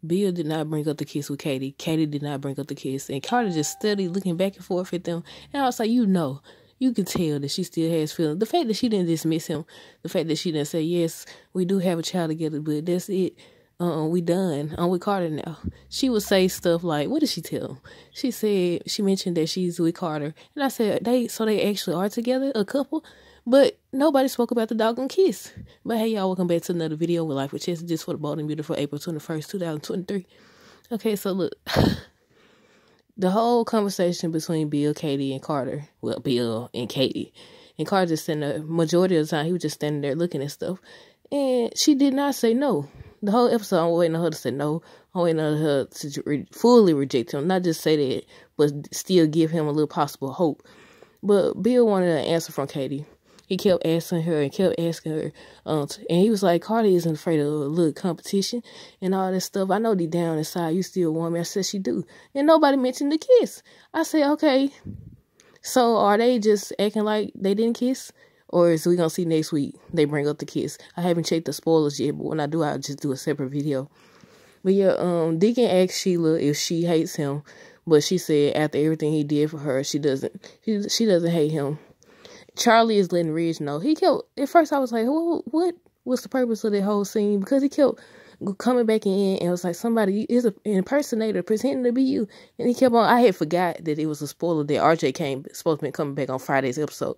Bill did not bring up the kiss with Katie. Katie did not bring up the kiss. And Carter just studied looking back and forth at them. And I was like, you can tell that she still has feelings. The fact that she didn't dismiss him, the fact that she didn't say, yes, we do have a child together, but that's it. We done. I'm with Carter now. She would say stuff like, what did she tell him? She mentioned that she's with Carter. And I said, they actually are together, a couple? But nobody spoke about the doggone kiss. But hey, y'all, welcome back to another video with Life with Chess, just for the bold and beautiful April 21st, 2023. Okay, so look. The whole conversation between Bill, Katie, and Carter. Well, Bill and Katie. And Carter just sitting there, majority of the time, he was just standing there looking at stuff. And she did not say no. The whole episode, I'm waiting on her to say no. I'm waiting on her to fully reject him. Not just say that, but still give him a little possible hope. But Bill wanted an answer from Katie. He kept asking her and kept asking her. And he was like, Carter isn't afraid of a little competition and all that stuff. I know deep down inside you still want me. I said she do. And nobody mentioned the kiss. I said, okay. So are they just acting like they didn't kiss? Or is we going to see next week they bring up the kiss? I haven't checked the spoilers yet, but when I do, I'll just do a separate video. But yeah, Deacon asked Sheila if she hates him. But she said after everything he did for her, she doesn't hate him. Charlie is letting Ridge know. At first I was like, what was the purpose of that whole scene? Because he kept coming back in and it was like somebody is an impersonator pretending to be you. And he kept on, I had forgot that it was a spoiler that RJ supposed to be coming back on today's episode.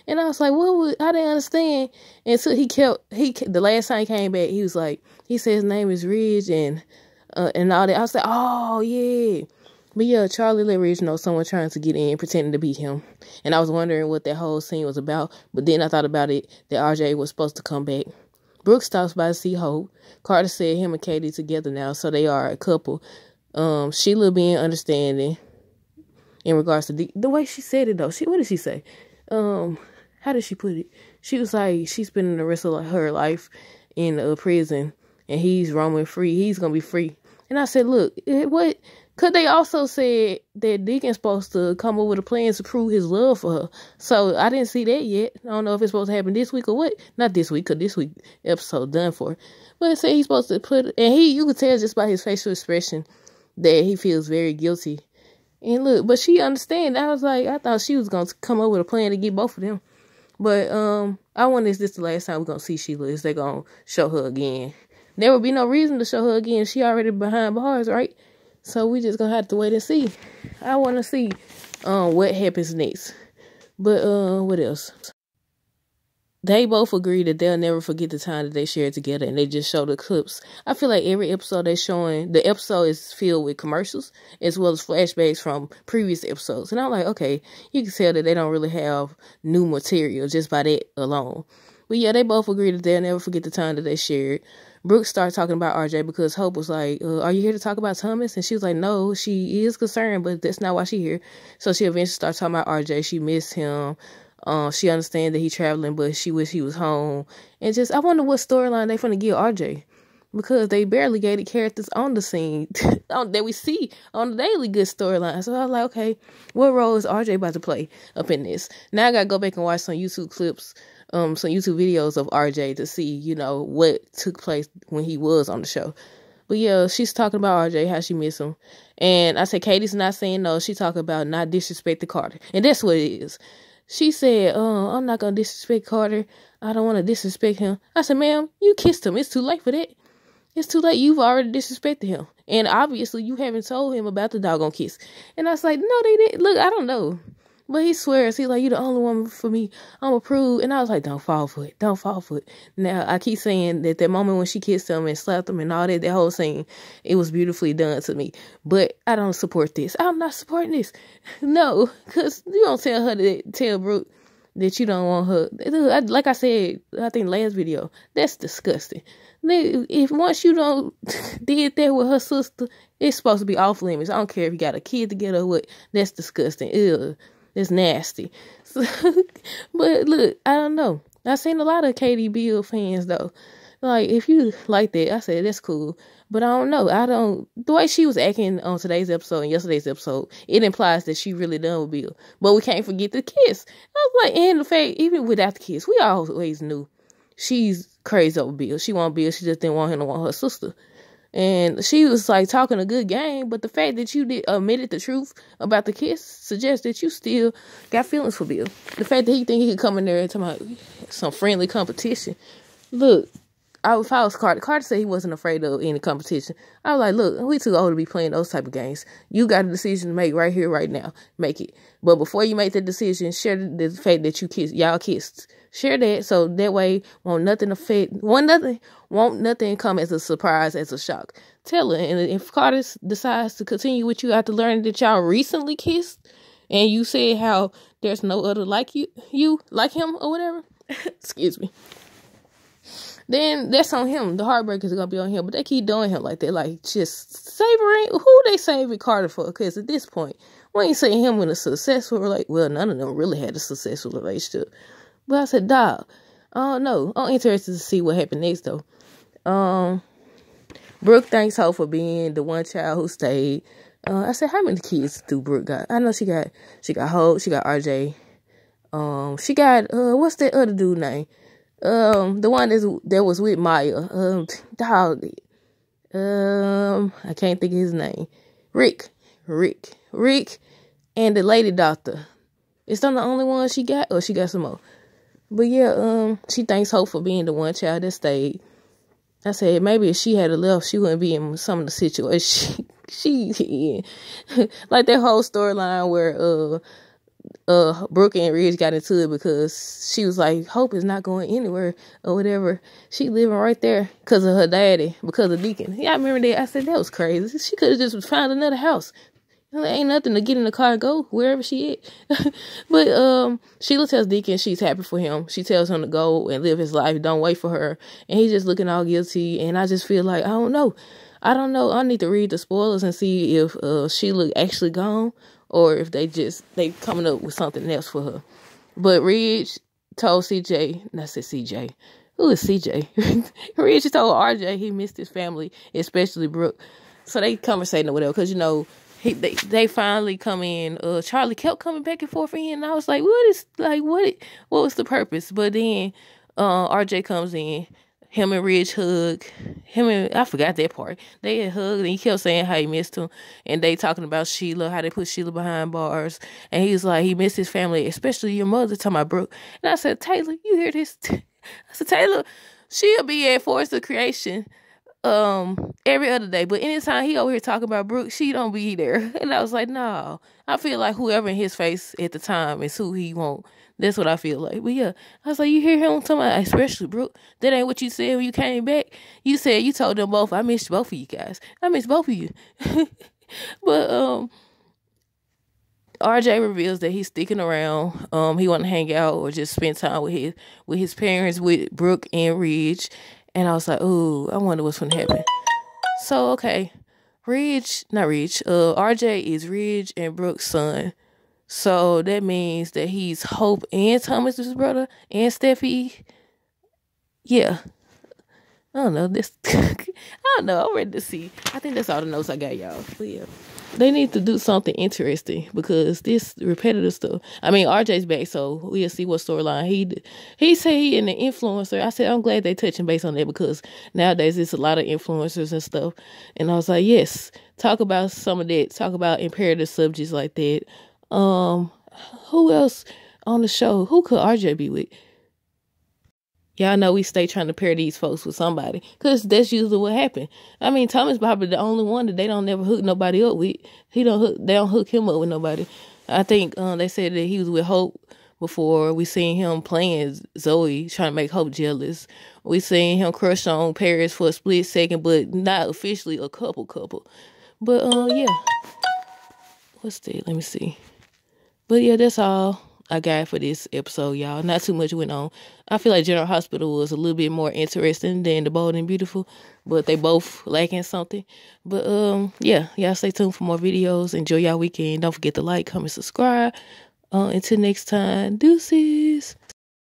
And I was like, I didn't understand. And so the last time he came back, he was like, he said his name is Ridge and all that. I was like, oh yeah. But yeah, Charlie let Ridge know someone trying to get in, pretending to be him. And I was wondering what that whole scene was about. But then I thought about it, that RJ was supposed to come back. Brooke stops by to see Hope. Carter said him and Katie together now, so they are a couple. Sheila being understanding in regards to the way she said it, though. What did she say? How did she put it? She was like, she's spending the rest of her life in a prison, and he's roaming free. He's going to be free. And I said, look, what... Could they also say that Deacon's supposed to come up with a plan to prove his love for her? So I didn't see that yet. I don't know if it's supposed to happen this week or what. Not this week, because this week episode done for. But it said he's supposed to you could tell just by his facial expression that he feels very guilty. And look, but she understand. I thought she was going to come up with a plan to get both of them. But I wonder, is this the last time we're going to see Sheila? Is they going to show her again? There would be no reason to show her again. She already behind bars, right? So we just gonna have to wait and see. I want to see what happens next. But what else? They both agree that they'll never forget the time that they shared together, and they just show the clips. I feel like every episode they're showing, the episode is filled with commercials as well as flashbacks from previous episodes. And I'm like, okay, you can tell that they don't really have new material just by that alone. But yeah, they both agree that they'll never forget the time that they shared. Brooke started talking about RJ because Hope was like, are you here to talk about Thomas? And she was like, no, she is concerned, but that's not why she's here. So she eventually started talking about RJ. She missed him. She understands that he's traveling, but she wish he was home. And just, I wonder what storyline they finna give RJ. Because they barely gave the characters on the scene that we see on the daily good storyline. So I was like, okay, what role is RJ about to play up in this? Now I gotta go back and watch some YouTube clips, some YouTube videos of RJ to see, what took place when he was on the show. But yeah, she's talking about RJ, how she miss him. And I said, Katie's not saying no. She talking about not disrespecting Carter. And that's what it is. She said, I'm not going to disrespect Carter. I don't want to disrespect him. I said, ma'am, you kissed him. It's too late for that. It's too late. You've already disrespected him. And obviously you haven't told him about the doggone kiss. And I was like, no, they didn't. Look, I don't know. But he swears, he's like, you're the only woman for me. I'm approved. And I was like, don't fall for it. Don't fall for it. Now, I keep saying that moment when she kissed him and slapped him and all that whole scene, it was beautifully done to me. But I don't support this. I'm not supporting this. No, because you don't tell Brooke that you don't want her. Like I said, I think last video, that's disgusting. If once you don't did that with her sister, it's supposed to be off limits. I don't care if you got a kid together or what. That's disgusting. Ew. It's nasty. So, but look, I don't know. I've seen a lot of Katie Bill fans though. Like, if you like that, I said that's cool. But I don't know. The way she was acting on today's episode and yesterday's episode, it implies that she really done with Bill. But we can't forget the kiss. I was like, and the fact, even without the kiss, we always knew she's crazy over Bill. She want Bill. She just didn't want him to want her sister. And she was like talking a good game, but the fact that you did admitted the truth about the kiss suggests that you still got feelings for Bill. The fact that he think he could come in there and talk about some friendly competition. Look, if I was Carter said he wasn't afraid of any competition. I was like, look, we too old to be playing those type of games. You got a decision to make right here, right now. Make it. But before you make the decision, share the fact that y'all kissed. Share that so that way won't nothing come as a surprise, as a shock. Tell her. And if Carter decides to continue with you after learning that y'all recently kissed and you said how there's no other like you like him or whatever, excuse me, then that's on him. The heartbreak is going to be on him. But they keep doing him like that. Like, just savoring. Who they saving Carter for? Because at this point, we ain't saying him in a successful relationship. Well, none of them really had a successful relationship. But I said, dog, I don't know. I'm interested to see what happened next, though. Brooke thanks Hope for being the one child who stayed. I said, how many kids do Brooke got? I know she got Hope, she got RJ. She got, what's that other dude name? The one that was with Maya. Dog. I can't think of his name. Rick, and the lady doctor. Is that the only one she got, or she got some more? But yeah, she thanks Hope for being the one child that stayed. I said maybe if she had left, she wouldn't be in some of the situations she like that whole storyline where Brooke and Ridge got into it because she was like, Hope is not going anywhere or whatever. She living right there because of her daddy, because of Deacon. Yeah, I remember that. I said, that was crazy. She could have just found another house. There ain't nothing to get in the car and go wherever she at. But Sheila tells Deacon she's happy for him. She tells him to go and live his life. Don't wait for her. And he's just looking all guilty. And I just feel like, I don't know. I need to read the spoilers and see if Sheila actually gone, or if they coming up with something else for her. But Ridge told CJ, not said CJ. Who is CJ? Ridge told RJ he missed his family, especially Brooke. So they conversating or whatever, because, you know, they finally come in. Charlie kept coming back and forth in, and I was like, what was the purpose? But then RJ comes in. Him and Ridge hug. I forgot that part. They had hugged, and he kept saying how he missed him. And they talking about Sheila, how they put Sheila behind bars. And he was like, he missed his family, especially your mother, talking about Brooke. And I said, Taylor, you hear this? I said, Taylor, she'll be at Force of Creation every other day, but anytime he over here talking about Brooke, she don't be there. And I was like, no, I feel like whoever in his face at the time is who he want. That's what I feel like. But yeah, I was like, you hear him talking about, especially Brooke, that ain't what you said when you came back. You said you told them both, I missed both of you guys. I missed both of you. But RJ reveals that he's sticking around. He want to hang out or just spend time with his parents, with Brooke and Ridge. And I was like, ooh, I wonder what's going to happen. So, okay. RJ is Ridge and Brooke's son. So, that means that he's Hope and Thomas's brother and Steffi. Yeah. I don't know. I don't know. I'm ready to see. I think that's all the notes I got, y'all. But yeah. They need to do something interesting because this repetitive stuff. I mean, RJ's back, so we'll see what storyline he said he an influencer. I said I'm glad they touching base on that because nowadays there's a lot of influencers and stuff. And I was like, yes, talk about some of that. Talk about imperative subjects like that. Who else on the show? Who could RJ be with? Y'all know we stay trying to pair these folks with somebody because that's usually what happened. I mean, Thomas probably the only one that they don't never hook nobody up with. They don't hook him up with nobody. I think they said that he was with Hope before. We seen him playing Zoe, trying to make Hope jealous. We seen him crush on Paris for a split second, but not officially a couple. But yeah, what's that? Let me see. But yeah, that's all I got for this episode, y'all. Not too much went on. I feel like General Hospital was a little bit more interesting than The Bold and Beautiful, but they both lacking something. But yeah, y'all stay tuned for more videos. Enjoy y'all weekend. Don't forget to like, comment, subscribe. Until next time, deuces.